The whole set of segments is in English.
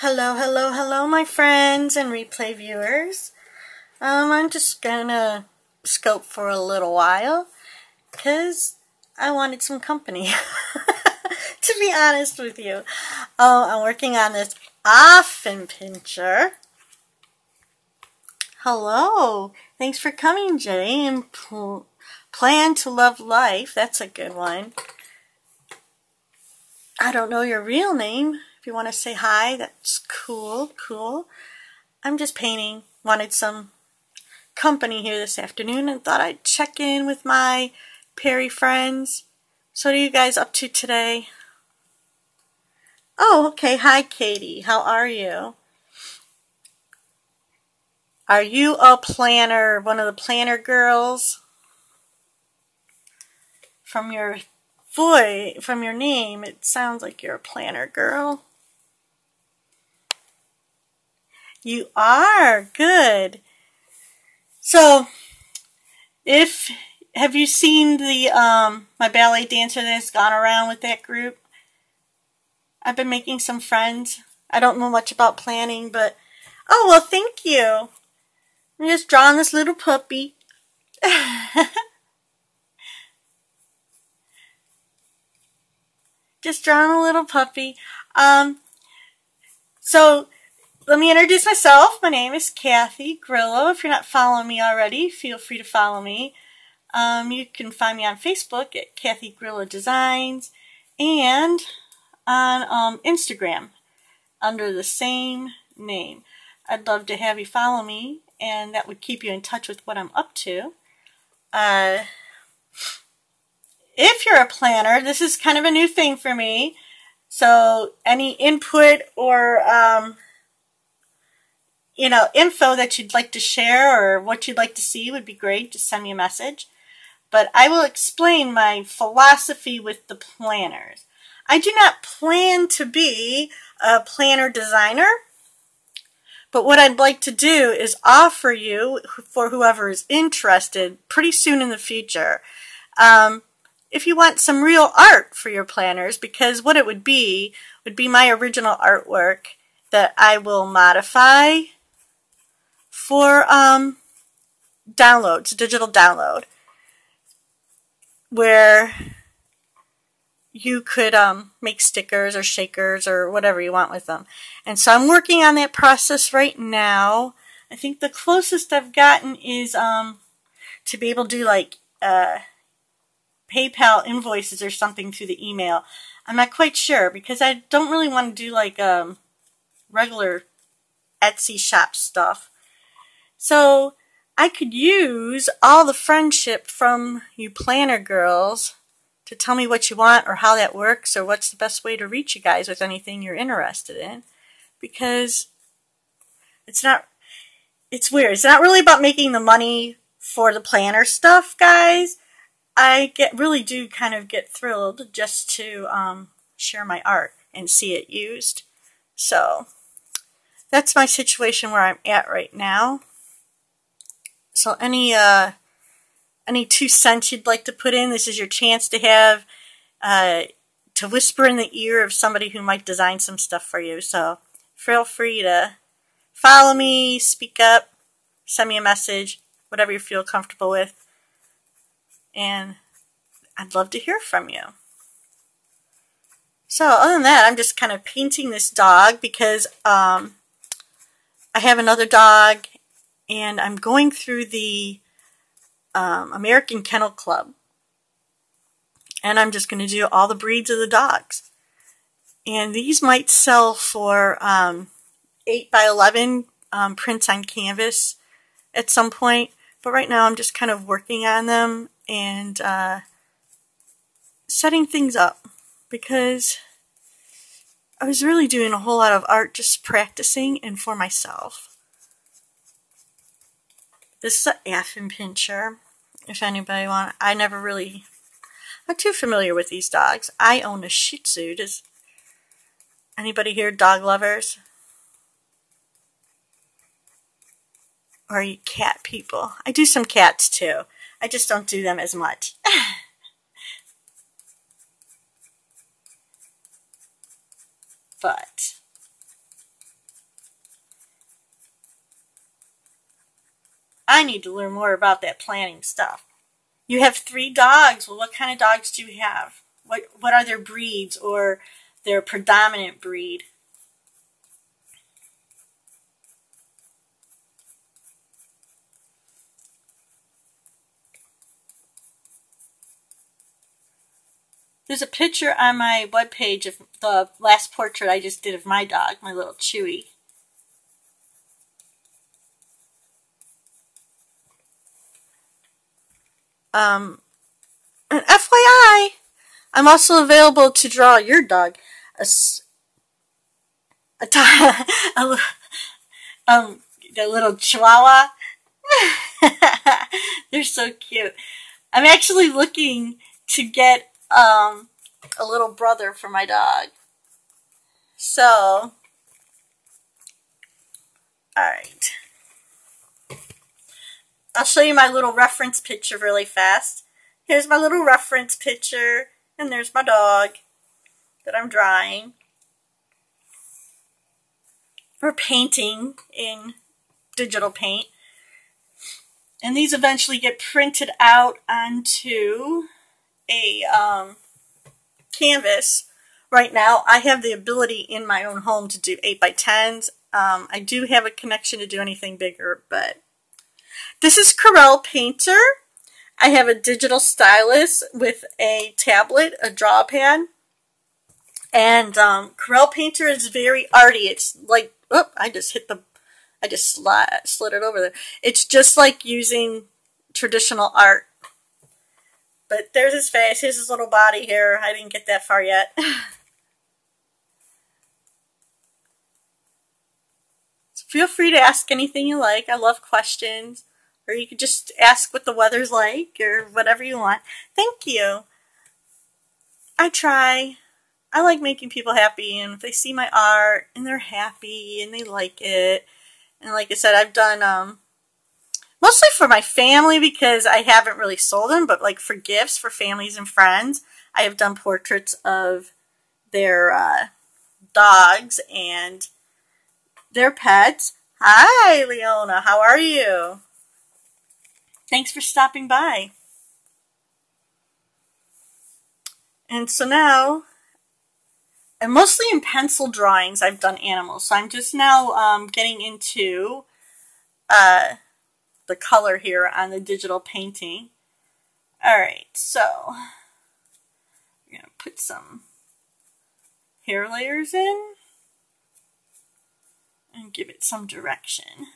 Hello, hello, hello, my friends and replay viewers. I'm just gonna scope for a little while because I wanted some company, to be honest with you. I'm working on this Affenpinscher. Hello, thanks for coming, Jay, and Plan to Love Life. That's a good one. I don't know your real name. If you want to say hi, that's cool, cool. I'm just painting. Wanted some company here this afternoon and thought I'd check in with my Perry friends. So what are you guys up to today? Oh, okay. Hi, Katie. How are you? Are you a planner, one of the planner girls? From your from your name, it sounds like you're a planner girl. You are? Good. So, have you seen the my ballet dancer that's gone around with that group? I've been making some friends. I don't know much about planning, but oh, well, thank you. I'm just drawing this little puppy. Just drawing a little puppy. So let me introduce myself. My name is Kathygrillo. If you're not following me already, feel free to follow me. You can find me on Facebook at Kathygrillodesigns and on Instagram under the same name. I'd love to have you follow me, and that would keep you in touch with what I'm up to. If you're a planner, this is kind of a new thing for me. So any input or info that you'd like to share or what you'd like to see would be great. Just send me a message. But I will explain my philosophy with the planners. I do not plan to be a planner designer, but what I'd like to do is offer you, for whoever is interested, pretty soon in the future, if you want some real art for your planners, because what it would be my original artwork that I will modify for downloads, digital download, where you could make stickers or shakers or whatever you want with them. And so I'm working on that process right now. I think the closest I've gotten is to be able to do like PayPal invoices or something through the email. I'm not quite sure because I don't really want to do like regular Etsy shop stuff. So I could use all the friendship from you planner girls to tell me what you want or how that works or what's the best way to reach you guys with anything you're interested in. Because it's weird. It's not really about making the money for the planner stuff, guys. I really do kind of get thrilled just to share my art and see it used. So that's my situation where I'm at right now. So any 2 cents you'd like to put in, this is your chance to have to whisper in the ear of somebody who might design some stuff for you. So feel free to follow me, speak up, send me a message, whatever you feel comfortable with. And I'd love to hear from you. So other than that, I'm just kind of painting this dog because I have another dog and I'm going through the American Kennel Club. And I'm just going to do all the breeds of the dogs. And these might sell for 8 by 11 prints on canvas at some point. But right now I'm just kind of working on them and setting things up because I was really doing a whole lot of art just practicing and for myself. This is an Affenpinscher, if anybody wants. I'm not too familiar with these dogs. I own a Shih Tzu. Does anybody here dog lovers? Or are you cat people? I do some cats too. I just don't do them as much. But I need to learn more about that planning stuff. You have 3 dogs. Well, what kind of dogs do you have? What are their breeds or their predominant breed? There's a picture on my webpage of the last portrait I just did of my dog, my little Chewy. And FYI, I'm also available to draw your dog. The little Chihuahua. They're so cute. I'm actually looking to get a little brother for my dog. So, alright. I'll show you my little reference picture really fast. Here's my little reference picture, and there's my dog that I'm drawing or painting in digital paint. And these eventually get printed out onto a canvas. Right now, I have the ability in my own home to do 8x10s. I do have a connection to do anything bigger, but this is Corel Painter. I have a digital stylus with a tablet, a draw pad, and Corel Painter is very arty. It's like, oh, I just slid it over there. It's just like using traditional art. But there's his face. Here's his little body here. I didn't get that far yet. So feel free to ask anything you like. I love questions. Or you could just ask what the weather's like or whatever you want. Thank you. I try. I like making people happy, and if they see my art and they're happy and they like it. And like I said, I've done mostly for my family because I haven't really sold them, but like for gifts for families and friends, I have done portraits of their dogs and their pets. Hi, Leona. How are you? Thanks for stopping by. And so now, and mostly in pencil drawings, I've done animals. So I'm just now getting into the color here on the digital painting. Alright, so I'm going to put some hair layers in and give it some direction.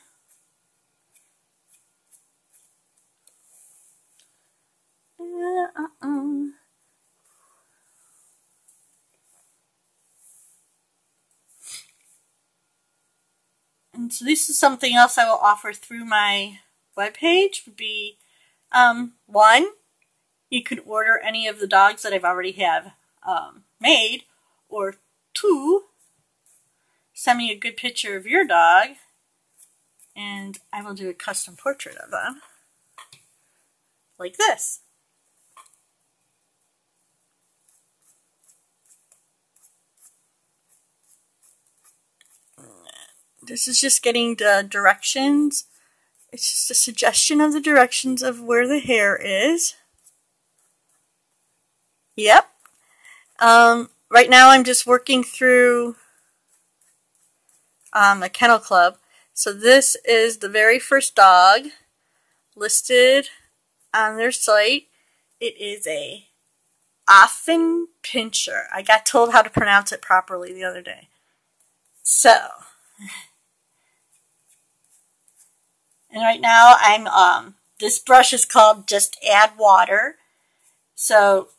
And so this is something else I will offer through my webpage. Would be 1, you could order any of the dogs that I've already have made, or 2, send me a good picture of your dog and I will do a custom portrait of them like this. This is just getting the directions. It's just a suggestion of the directions of where the hair is. Yep. Right now I'm just working through a kennel club. So this is the very first dog listed on their site. It is a Affenpinscher. I got told how to pronounce it properly the other day. So, and right now I'm, this brush is called Just Add Water. So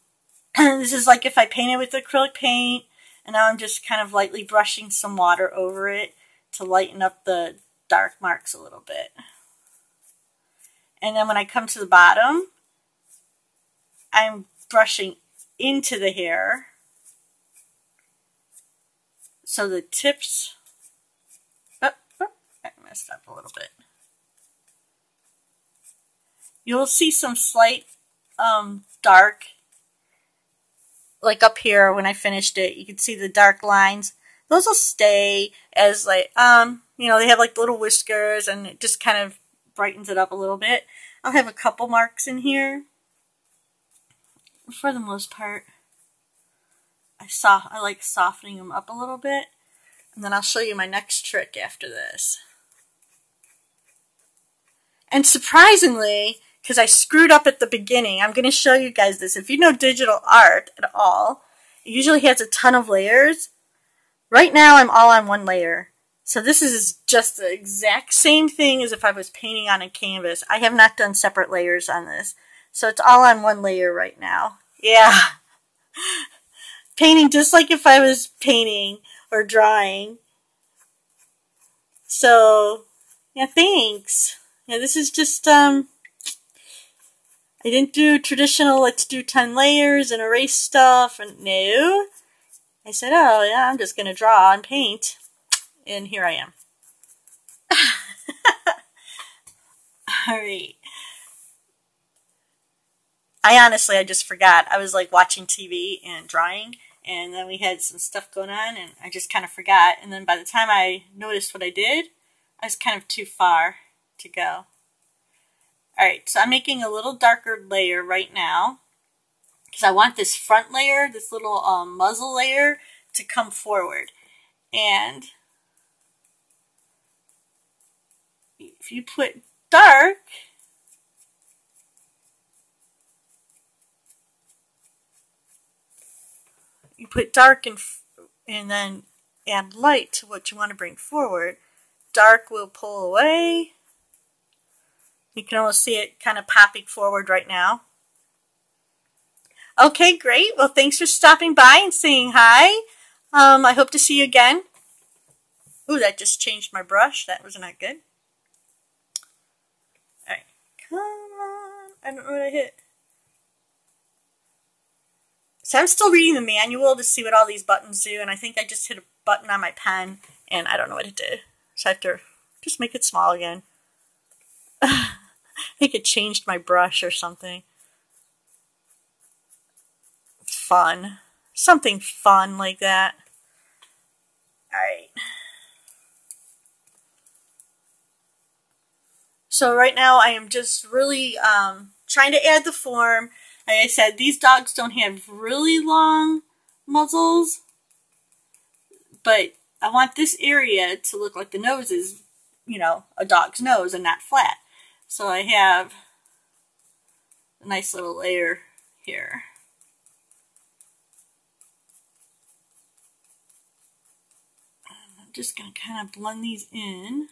this is like if I painted with acrylic paint, and now I'm just kind of lightly brushing some water over it to lighten up the dark marks a little bit. And then when I come to the bottom, I'm brushing into the hair. So the tips, I messed up a little bit. You'll see some slight dark, like up here when I finished it, you can see the dark lines. Those will stay as like, you know, they have like little whiskers and it just kind of brightens it up a little bit. I'll have a couple marks in here. For the most part, I like softening them up a little bit. And then I'll show you my next trick after this. And surprisingly, because I screwed up at the beginning, I'm going to show you guys this. If you know digital art at all, it usually has a ton of layers. Right now I'm all on one layer. So this is just the exact same thing as if I was painting on a canvas. I have not done separate layers on this. So it's all on one layer right now. Yeah. Painting just like if I was painting or drawing. So, yeah, thanks. Yeah, this is just, I didn't do traditional, let's do 10 layers and erase stuff. And no. I said, oh, yeah, I'm just going to draw and paint. And here I am. All right. I just forgot. I was like watching TV and drawing, and then we had some stuff going on, and I just kind of forgot. And then by the time I noticed what I did, I was kind of too far to go. All right, so I'm making a little darker layer right now because I want this front layer, this little muzzle layer, to come forward. And if you put dark, you put dark and then add light to what you want to bring forward. Dark will pull away. You can almost see it kind of popping forward right now. Okay, great. Well, thanks for stopping by and saying hi. I hope to see you again. Ooh, that just changed my brush. That was not good. All right, come on. I don't know what I hit. So I'm still reading the manual to see what all these buttons do, and I think I just hit a button on my pen, and I don't know what it did. So I have to just make it small again. I think it changed my brush or something. Fun. Something fun like that. Alright. So right now I am just really trying to add the form. Like I said, these dogs don't have really long muzzles, but I want this area to look like the nose is, you know, a dog's nose and not flat. So I have a nice little layer here. I'm just going to kind of blend these in.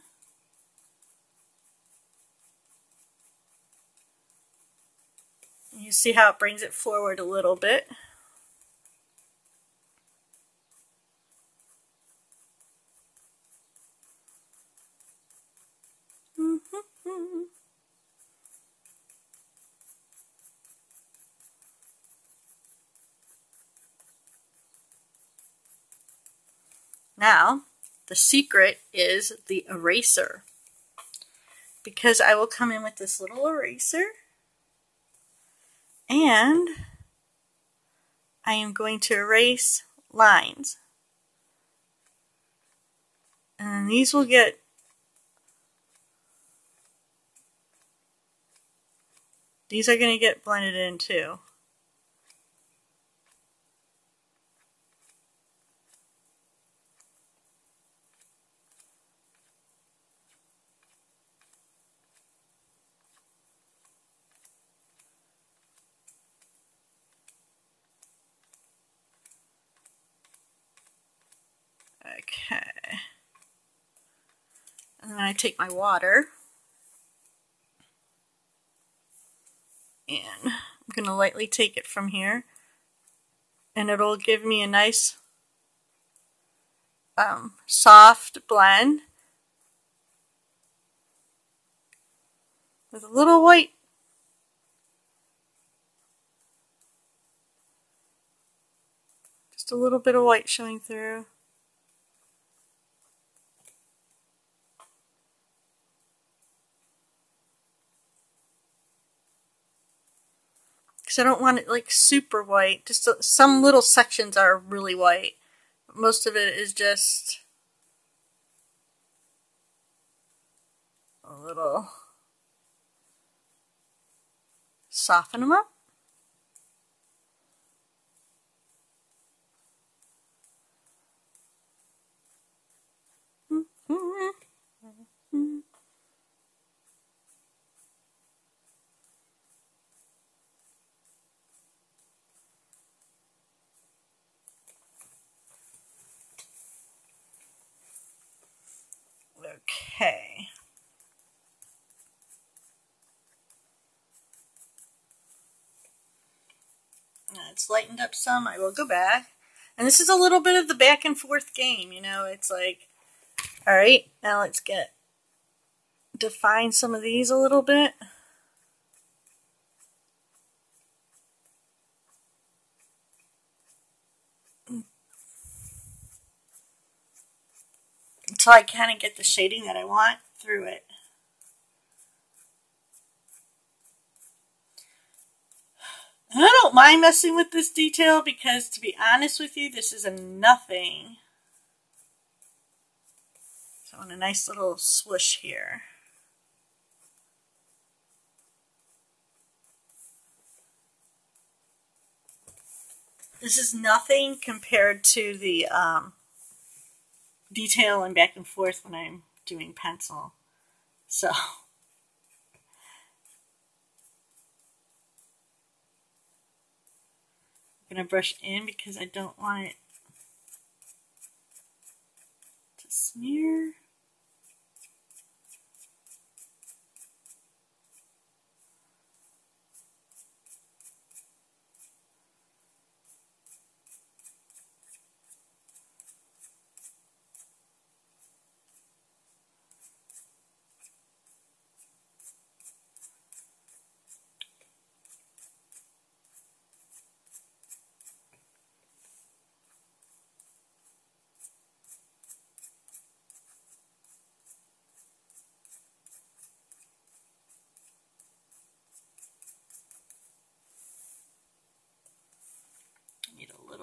You see how it brings it forward a little bit. Now, the secret is the eraser. Because I will come in with this little eraser, and I am going to erase lines. And these will get these are going to get blended in too. Okay. And then I take my water and I'm going to lightly take it from here, and it'll give me a nice soft blend with a little white. Just a little bit of white showing through. Because I don't want it like super white. Just some little sections are really white. Most of it is just a little soften them up. Okay. It's lightened up some. I will go back. And this is a little bit of the back and forth game, you know. It's like, all right, now let's define some of these a little bit. Until I kind of get the shading that I want through it. And I don't mind messing with this detail because, to be honest with you, this is a nothing. So I want a nice little swoosh here. This is nothing compared to the detail and back and forth when I'm doing pencil. So I'm going to brush in because I don't want it to smear.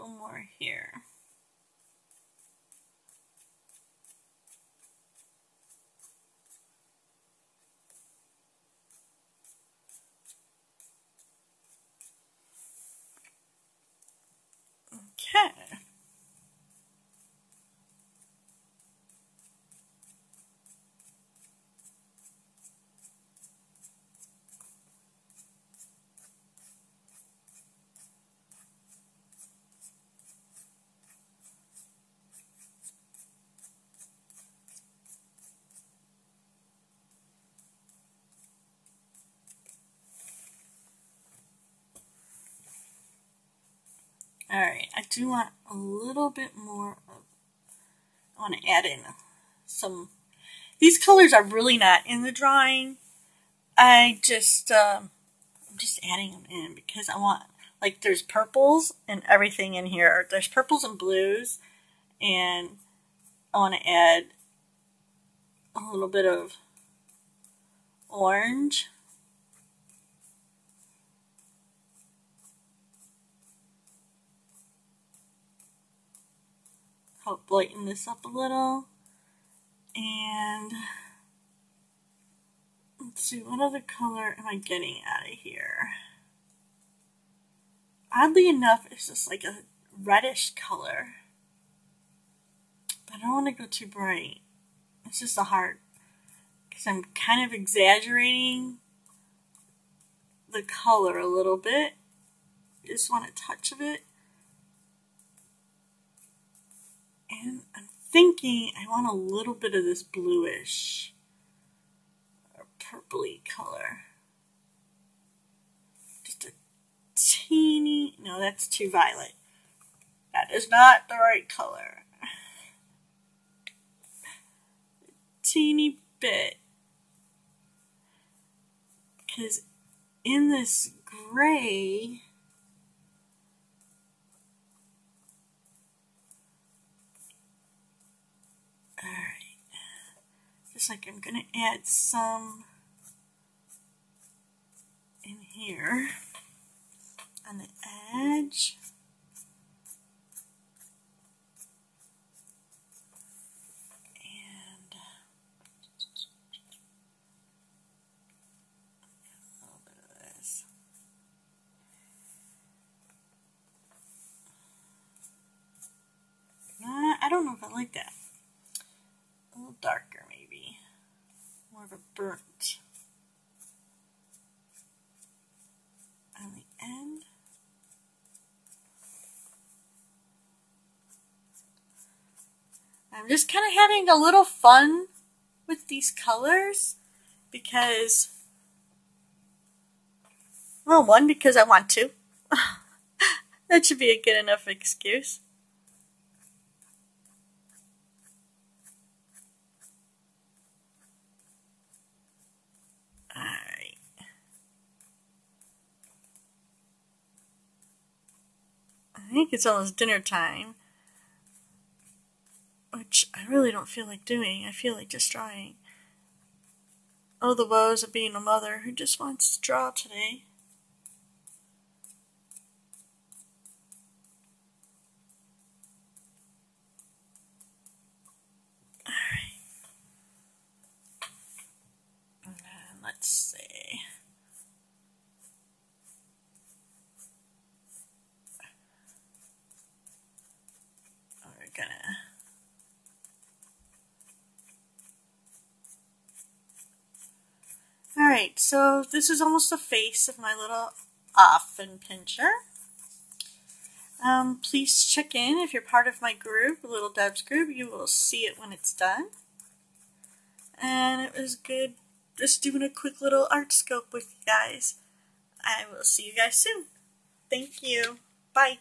More here. Okay. Alright, I do want a little bit more of, I want to add in some, these colors are really not in the drawing. I'm just adding them in because I want, like there's purples and everything in here. There's purples and blues, and I want to add a little bit of orange. Help lighten this up a little. And let's see, what other color am I getting out of here? Oddly enough, it's just like a reddish color. But I don't want to go too bright. It's just a hard, because I'm kind of exaggerating the color a little bit. Just want a touch of it. And I'm thinking I want a little bit of this bluish or purpley color. Just a teeny, no, that's too violet. That is not the right color. Teeny bit. Because in this gray, just like I'm going to add some in here on the edge. And a little bit of this. burnt on the end. I'm just kind of having a little fun with these colors because, well, one, because I want to. That should be a good enough excuse. Alright. I think it's almost dinner time, which I really don't feel like doing. I feel like just drawing. Oh, the woes of being a mother who just wants to draw today. Alright. And let's see. We're gonna... Alright, so this is almost the face of my little Affenpinscher. Please check in if you're part of my group, Little Deb's group. You will see it when it's done. And it was good just doing a quick little art scope with you guys. I will see you guys soon. Thank you. Bye.